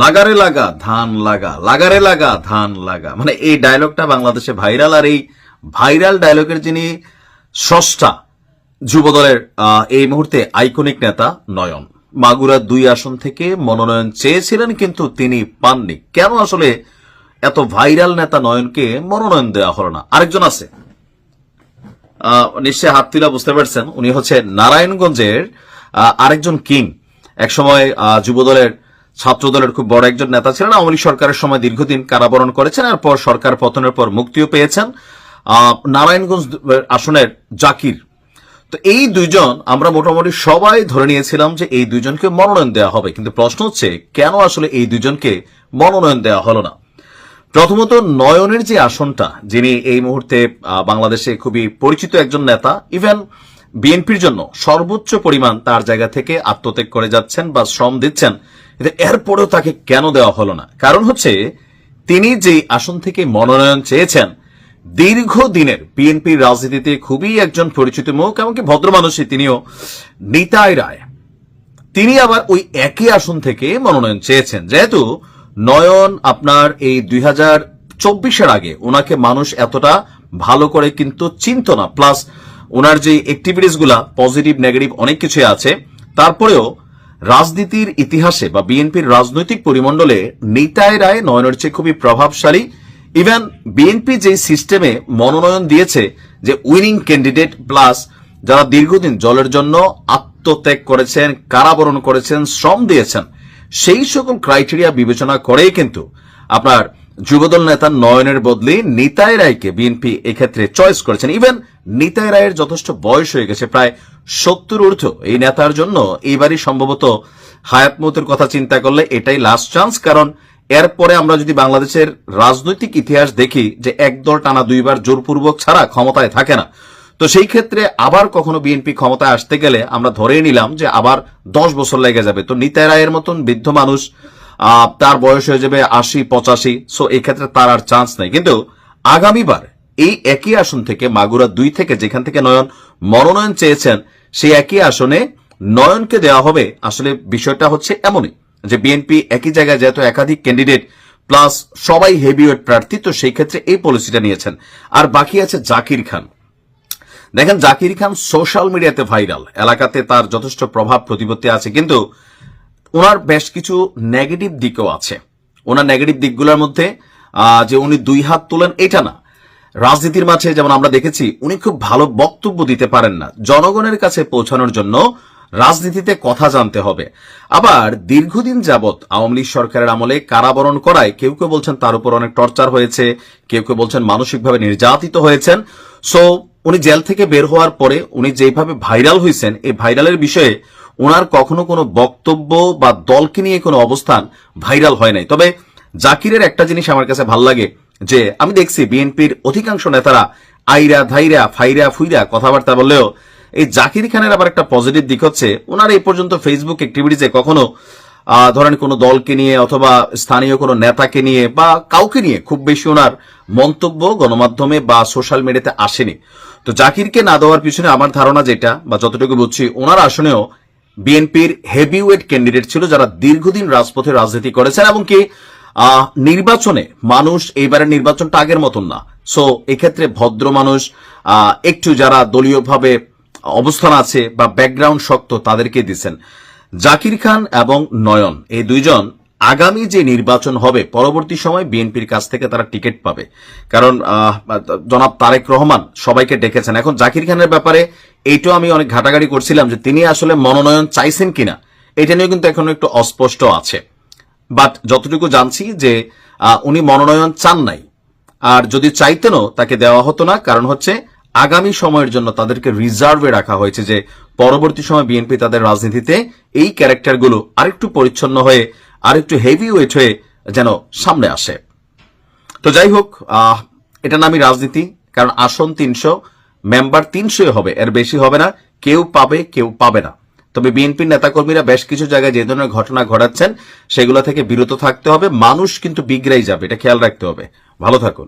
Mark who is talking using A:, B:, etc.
A: লাগারে লাগা ধান লাগা, লাগারে লাগা ধান লাগা, মানে এই ডায়লগটা বাংলাদেশে ভাইরাল। আর এই ভাইরাল ডায়লগের যিনি স্রষ্টা যুবদলের এই মুহূর্তে আইকনিক নেতা নয়ন। মাগুরা 2 আসন থেকে মনোনয়ন চেয়েছিলেন কিন্তু তিনি পাননি। কেন আসলে এত ভাইরাল নেতা নয়নকে মনোনয়ন দেওয়া হলো না? আরেকজন আছে, নিশ্চয় হাত তুলা বুঝতে পারছেন, উনি হচ্ছে নারায়ণগঞ্জের আরেকজন কিং। একসময় যুবদলের ছাত্রদলের খুব বড় একজন নেতা ছিলেন, আওয়ামী লীগ সরকারের সময় দীর্ঘদিন কারাবরণ করেছেন, এরপর সরকার পতনের পর মুক্তিও পেয়েছেন। নারায়ণগঞ্জ আসনের জাকির। তো এই দুইজন আমরা মোটামুটি সবাই ধরে নিয়েছিলাম যে এই দুইজনকে মনোনয়ন দেওয়া হবে, কিন্তু প্রশ্ন হচ্ছে কেন আসলে এই দুইজনকে মনোনয়ন দেওয়া হলো না। প্রথমত নয়নের যে আসনটা, যিনি এই মুহূর্তে বাংলাদেশে খুবই পরিচিত একজন নেতা, ইভেন বিএনপির জন্য সর্বোচ্চ পরিমাণ তার জায়গা থেকে আত্মত্যাগ করে যাচ্ছেন বা শ্রম দিচ্ছেন, এরপরেও তাকে কেন দেওয়া হলো না? কারণ হচ্ছে তিনি যে আসন থেকে মনোনয়ন চেয়েছেন, দীর্ঘদিনের বিএনপির রাজনীতিতে খুবই একজন পরিচিত মুখ, এমনকি ভদ্র মানুষই তিনিও, নিতাই রায়। তিনি আবার ওই একই আসন থেকে মনোনয়ন চেয়েছেন। যেহেতু নয়ন আপনার এই 2024-এর আগে ওনাকে মানুষ এতটা ভালো করে কিন্তু চিনত না, প্লাস ওনার যে অ্যাক্টিভিটিস গুলা পজিটিভ নেগেটিভ অনেক কিছু আছে, তারপরেও রাজনীতির ইতিহাসে বা বিএনপির রাজনৈতিক পরিমণ্ডলে নিতাই রায় নয়নের চেয়ে খুবই প্রভাবশালী। ইভেন বিএনপি যে সিস্টেমে মনোনয়ন দিয়েছে, যে উইনিং ক্যান্ডিডেট প্লাস যারা দীর্ঘদিন দলের জন্য আত্মত্যাগ করেছেন, কারাবরণ করেছেন, শ্রম দিয়েছেন, সেই সকল ক্রাইটেরিয়া বিবেচনা করেই কিন্তু আপনার যুবদল নেতা নয়নের বদলে নিতাই রায়কে বিএনপি এক্ষেত্রে চয়েস করেছেন। ইভেন নিতাই রায়ের যথেষ্ট বয়স হয়ে গেছে, প্রায় 70 ঊর্ধ্ব। এই নেতার জন্য এইবারই সম্ভবত হায়াত মৌতের কথা চিন্তা করলে এটাই লাস্ট চান্স। কারণ এরপরে আমরা যদি বাংলাদেশের রাজনৈতিক ইতিহাস দেখি, যে একদল টানা 2 বার জোরপূর্বক ছাড়া ক্ষমতায় থাকে না। তো সেই ক্ষেত্রে আবার কখনো বিএনপি ক্ষমতায় আসতে গেলে আমরা ধরেই নিলাম যে আবার 10 বছর লেগে যাবে। তো নিতাই রায়ের মতন বৃদ্ধ মানুষ, তার বয়স হয়ে যাবে 80-85, সো এই ক্ষেত্রে তার আর চান্স নেই। কিন্তু আগামীবার এই একই আসন থেকে, মাগুরা 2 থেকে, যেখান থেকে নয়ন মনোনয়ন চেয়েছেন, সেই একই আসনে নয়নকে দেওয়া হবে। আসলে বিষয়টা হচ্ছে এমনই যে বিএনপি একই জায়গায় যেহেতু একাধিক ক্যান্ডিডেট প্লাস সবাই হেভিওয়েট প্রার্থী, তো সেই ক্ষেত্রে এই পলিসিটা নিয়েছেন। আর বাকি আছে জাকির খান। দেখেন, জাকির খান সোশ্যাল মিডিয়াতে ভাইরাল, এলাকাতে তার যথেষ্ট প্রভাব প্রতিপত্তি আছে, কিন্তু ওনার বেশ কিছু নেগেটিভ দিকও আছে। ওনার নেগেটিভ দিকগুলোর মধ্যে যে উনি 2 হাত তোলেন এটা না, রাজনীতির মাঝে যেমন আমরা দেখেছি উনি খুব ভালো বক্তব্য দিতে পারেন না। জনগণের কাছে পৌঁছানোর জন্য রাজনীতিতে কথা জানতে হবে। আবার দীর্ঘদিন যাবৎ আওয়ামী লীগ সরকারের আমলে কারাবরণ করায় কেউ কেউ বলছেন তার উপর অনেক টর্চার হয়েছে, কেউ কেউ বলছেন মানসিকভাবে নির্যাতিত হয়েছেন। সো উনি জেল থেকে বের হওয়ার পরে উনি যেভাবে ভাইরাল হয়েছেন, এই ভাইরালের বিষয়ে ওনার কখনো কোনো বক্তব্য বা দলকে নিয়ে কোনো অবস্থান ভাইরাল হয় নাই। তবে জাকিরের একটা জিনিস আমার কাছে ভাল লাগে, যে আমি দেখছি বিএনপির অধিকাংশ নেতারা আইরা ধাইরা ফাইরা ফুইরা কথাবার্তা বললেও এই জাকির খানের আবার একটা পজিটিভ দিক হচ্ছে, ওনার এই পর্যন্ত ফেসবুক অ্যাক্টিভিটিসে কখনো ধরেন কোনো দলকে নিয়ে অথবা স্থানীয় কোনো নেতাকে নিয়ে বা কাউকে নিয়ে খুব বেশি ওনার মন্তব্য গণমাধ্যমে বা সোশ্যাল মিডিয়াতে আসেনি। তো জাকিরকে না দেওয়ার পিছনে আমার ধারণা যেটা, বা যতটুকু বুঝছি, ওনার আসনেও বিএনপির হেভিওয়েট ক্যান্ডিডেট ছিল যারা দীর্ঘদিন রাজপথে রাজনীতি করেছেন, এবং কি নির্বাচনে মানুষ এইবারের নির্বাচনটা আগের মতন না। সো এক্ষেত্রে ভদ্র মানুষ, একটু যারা দলীয়ভাবে অবস্থান আছে বা ব্যাকগ্রাউন্ড শক্ত, তাদেরকে দিচ্ছেন। জাকির খান এবং নয়ন এই দুইজন আগামী যে নির্বাচন হবে পরবর্তী সময় বিএনপির কাছ থেকে তারা টিকিট পাবে। কারণ জনাব তারেক রহমান সবাইকে ডেকেছেন। এখন জাকির খানের ব্যাপারে এইটাও আমি অনেক ঘাটাঘাটি করছিলাম যে তিনি আসলে মনোনয়ন চাইছেন কিনা, এটা নিয়ে কিন্তু এখনো একটু অস্পষ্ট আছে। বাট যতটুকু জানছি যে উনি মনোনয়ন চান নাই, আর যদি চাইতেনও তাকে দেওয়া হতো না। কারণ হচ্ছে আগামী সময়ের জন্য তাদেরকে রিজার্ভে রাখা হয়েছে, যে পরবর্তী সময় বিএনপি তাদের রাজনীতিতে এই ক্যারেক্টারগুলো আরেকটু পরিচ্ছন্ন হয়ে, আরেকটু হেভি ওয়েট হয়ে যেন সামনে আসে। তো যাই হোক, এটা নামই রাজনীতি। কারণ আসন 300, মেম্বার 300 হবে, এর বেশি হবে না। কেউ পাবে, কেউ পাবে না। তবে বিএনপির নেতাকর্মীরা বেশ কিছু জায়গায় যে ধরনের ঘটনা ঘটাচ্ছেন সেগুলো থেকে বিরত থাকতে হবে। মানুষ কিন্তু বিগড়াই যাবে, এটা খেয়াল রাখতে হবে। ভালো থাকুন।